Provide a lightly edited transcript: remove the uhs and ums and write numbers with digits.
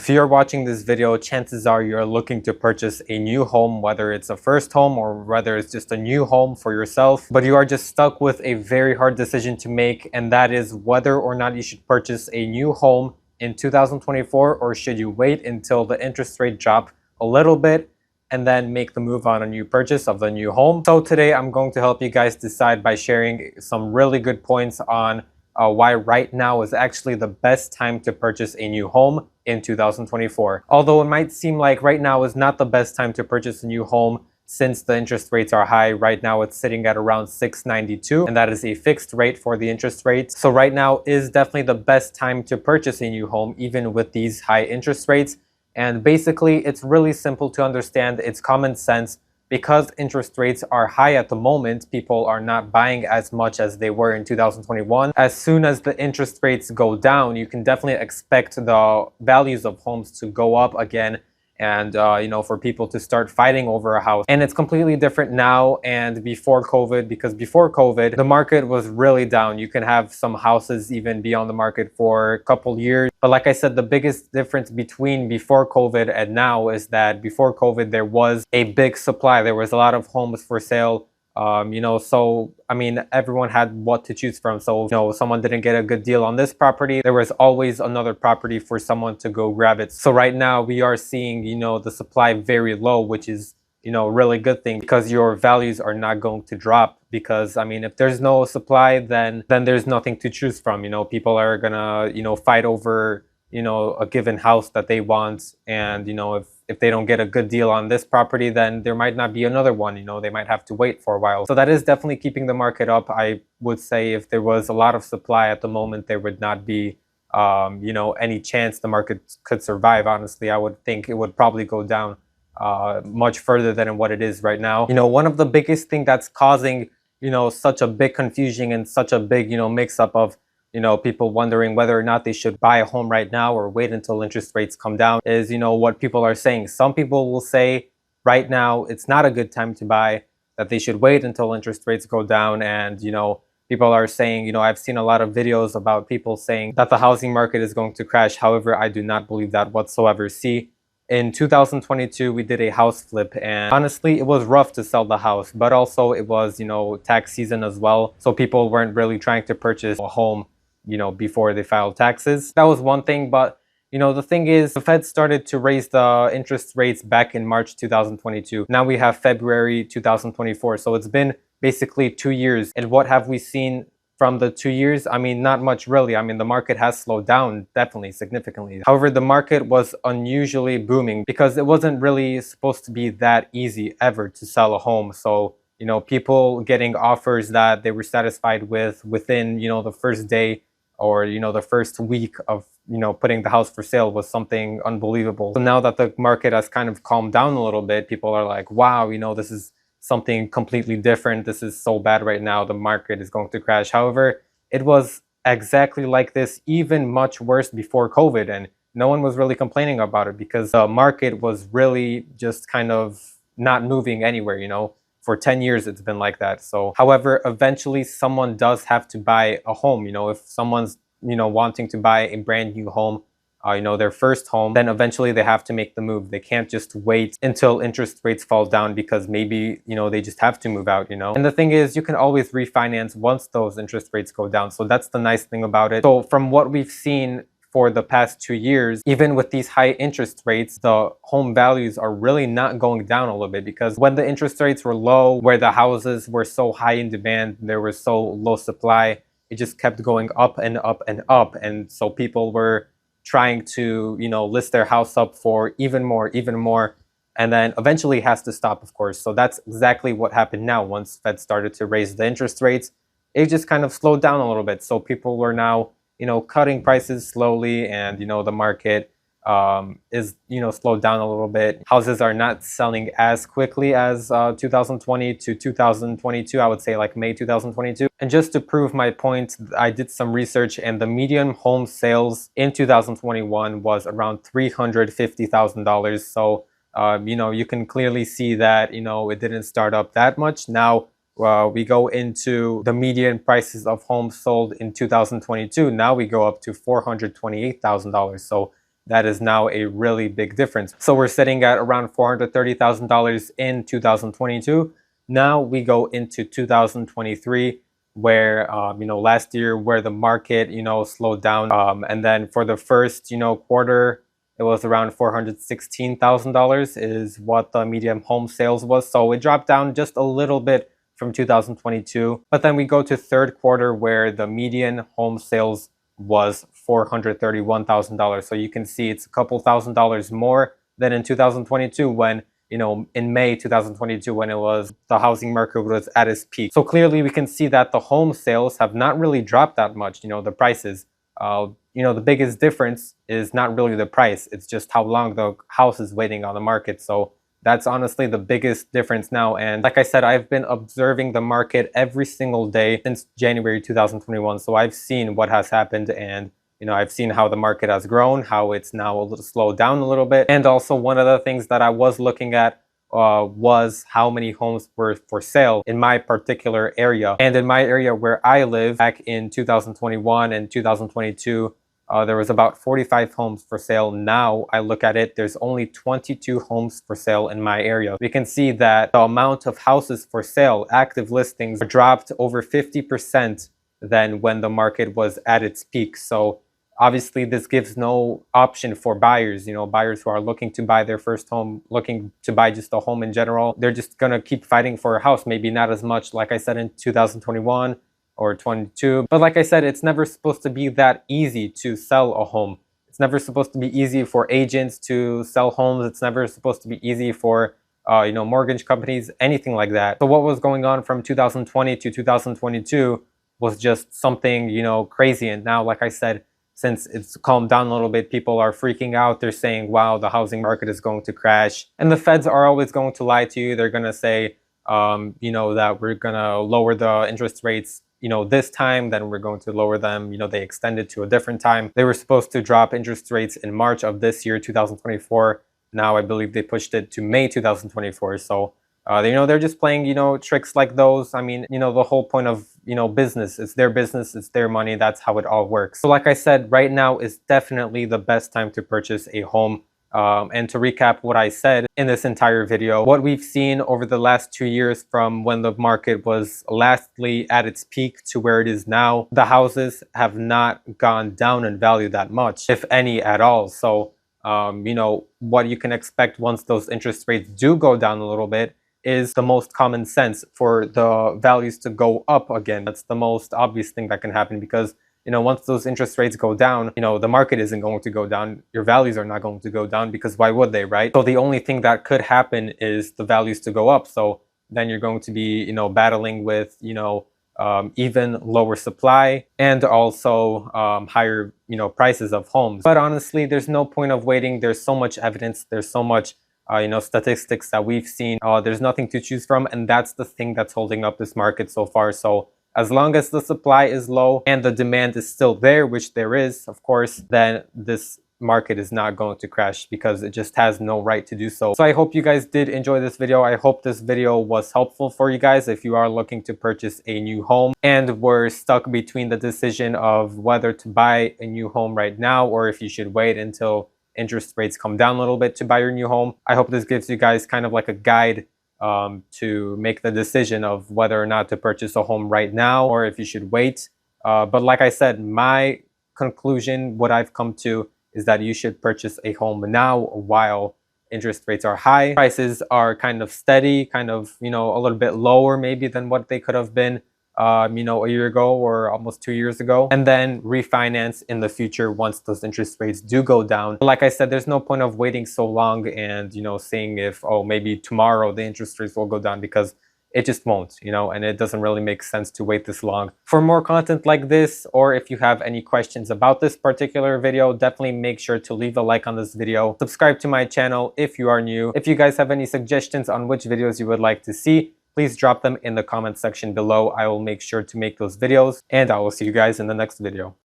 If you're watching this video, chances are you're looking to purchase a new home, whether it's a first home or whether it's just a new home for yourself, but you are just stuck with a very hard decision to make, and that is whether or not you should purchase a new home in 2024, or should you wait until the interest rate drop a little bit and then make the move on a new purchase of the new home. So today I'm going to help you guys decide by sharing some really good points on why right now is actually the best time to purchase a new home in 2024. Although it might seem like right now is not the best time to purchase a new home since the interest rates are high. Right now it's sitting at around 6.92, and that is a fixed rate for the interest rates. So right now is definitely the best time to purchase a new home even with these high interest rates. And basically it's really simple to understand. It's common sense. Because interest rates are high at the moment, people are not buying as much as they were in 2021. As soon as the interest rates go down, you can definitely expect the values of homes to go up again, and for people to start fighting over a house. And it's completely different now and before COVID, because before COVID the market was really down. You can have some houses even be on the market for a couple years. But like I said, the biggest difference between before COVID and now is that before COVID there was a big supply. There was a lot of homes for sale. So I mean, everyone had what to choose from. So someone didn't get a good deal on this property, there was always another property for someone to go grab it. So right now we are seeing the supply very low, which is a really good thing, because your values are not going to drop. Because I mean, if there's no supply, then there's nothing to choose from. People are gonna fight over a given house that they want, and if they don't get a good deal on this property, then there might not be another one. They might have to wait for a while. So that is definitely keeping the market up. I would say if there was a lot of supply at the moment, there would not be any chance the market could survive. Honestly, I would think it would probably go down much further than what it is right now. One of the biggest thing that's causing such a big confusion and such a big mix up of people wondering whether or not they should buy a home right now or wait until interest rates come down is what people are saying. Some people will say right now it's not a good time to buy, that they should wait until interest rates go down. And people are saying, I've seen a lot of videos about people saying that the housing market is going to crash. However, I do not believe that whatsoever. See, in 2022 we did a house flip, and honestly it was rough to sell the house, but also it was tax season as well, so people weren't really trying to purchase a home before they filed taxes. That was one thing. But the thing is, the Fed started to raise the interest rates back in March 2022. Now we have February 2024, so it's been basically 2 years. And what have we seen from the 2 years? I mean, not much really. I mean, the market has slowed down definitely significantly. However, the market was unusually booming because it wasn't really supposed to be that easy ever to sell a home. So people getting offers that they were satisfied with within the first day or the first week of putting the house for sale was something unbelievable. So now that the market has kind of calmed down a little bit, people are like, wow, this is something completely different. This is so bad right now, the market is going to crash. However, it was exactly like this, even much worse before COVID, and no one was really complaining about it because the market was really just kind of not moving anywhere. For 10 years it's been like that. So however, eventually someone does have to buy a home. If someone's wanting to buy a brand new home, their first home, then eventually they have to make the move. They can't just wait until interest rates fall down because maybe they just have to move out. And the thing is, you can always refinance once those interest rates go down. So that's the nice thing about it. So from what we've seen for the past 2 years, even with these high interest rates, the home values are really not going down a little bit, because when the interest rates were low, where the houses were so high in demand, there was so low supply, it just kept going up and up and up. And so people were trying to list their house up for even more, and then eventually it has to stop, of course. So that's exactly what happened now. Once Fed started to raise the interest rates, it just kind of slowed down a little bit. So people were now cutting prices slowly, and the market is slowed down a little bit. Houses are not selling as quickly as 2020 to 2022. I would say like May 2022. And just to prove my point, I did some research, and the median home sales in 2021 was around $350,000. So you can clearly see that it didn't start up that much. Now we go into the median prices of homes sold in 2022. Now we go up to $428,000. So that is now a really big difference. So we're sitting at around $430,000 in 2022. Now we go into 2023, where last year where the market slowed down, and then for the first quarter it was around $416,000 is what the median home sales was. So it dropped down just a little bit from 2022. But then we go to third quarter where the median home sales was $431,000. So you can see it's a couple $1,000s more than in 2022 when, in May 2022 when the housing market was at its peak. So clearly we can see that the home sales have not really dropped that much, the prices. The biggest difference is not really the price, it's just how long the house is waiting on the market. So that's honestly the biggest difference now. And like I said, I've been observing the market every single day since January 2021. So I've seen what has happened, and I've seen how the market has grown, how it's now a little slowed down a little bit. And also one of the things that I was looking at was how many homes were for sale in my particular area. And in my area where I live, back in 2021 and 2022, there was about 45 homes for sale. Now I look at it, there's only 22 homes for sale in my area. We can see that the amount of houses for sale, active listings, dropped over 50% than when the market was at its peak. So obviously this gives no option for buyers, buyers who are looking to buy their first home, looking to buy just a home in general. They're just gonna keep fighting for a house, maybe not as much like I said in 2021 or 22. But like I said, it's never supposed to be that easy to sell a home. It's never supposed to be easy for agents to sell homes. It's never supposed to be easy for mortgage companies, anything like that. So what was going on from 2020 to 2022 was just something, crazy. And now, like I said, since it's calmed down a little bit, people are freaking out. They're saying, wow, the housing market is going to crash. And the feds are always going to lie to you. They're going to say, that we're going to lower the interest rates this time, then we're going to lower them. They extended to a different time. They were supposed to drop interest rates in March of this year, 2024. Now I believe they pushed it to May 2024. So they're just playing tricks like those. I mean, the whole point of business, it's their business, it's their money. That's how it all works. So like I said, right now is definitely the best time to purchase a home. And to recap what I said in this entire video, what we've seen over the last 2 years from when the market was lastly at its peak to where it is now, the houses have not gone down in value that much, if any at all. So, what you can expect once those interest rates do go down a little bit is the most common sense for the values to go up again. That's the most obvious thing that can happen, because once those interest rates go down, the market isn't going to go down. Your values are not going to go down, because why would they, right? So the only thing that could happen is the values to go up. So then you're going to be, battling with, even lower supply and also higher, prices of homes. But honestly, there's no point of waiting. There's so much evidence. There's so much, statistics that we've seen. There's nothing to choose from. And that's the thing that's holding up this market so far. So as long as the supply is low and the demand is still there, which there is, of course, then this market is not going to crash, because it just has no right to do so. So I hope you guys did enjoy this video. I hope this video was helpful for you guys if you are looking to purchase a new home and were stuck between the decision of whether to buy a new home right now or if you should wait until interest rates come down a little bit to buy your new home. I hope this gives you guys kind of like a guide to make the decision of whether or not to purchase a home right now or if you should wait. But like I said, my conclusion, what I've come to, is that you should purchase a home now while interest rates are high. Prices are kind of steady, kind of, a little bit lower maybe than what they could have been, a year ago or almost 2 years ago, and then refinance in the future once those interest rates do go down. Like I said, there's no point of waiting so long and, seeing if, oh, maybe tomorrow the interest rates will go down, because it just won't, and it doesn't really make sense to wait this long. For more content like this, or if you have any questions about this particular video, definitely make sure to leave a like on this video. Subscribe to my channel if you are new. If you guys have any suggestions on which videos you would like to see, please drop them in the comment section below. I will make sure to make those videos, and I will see you guys in the next video.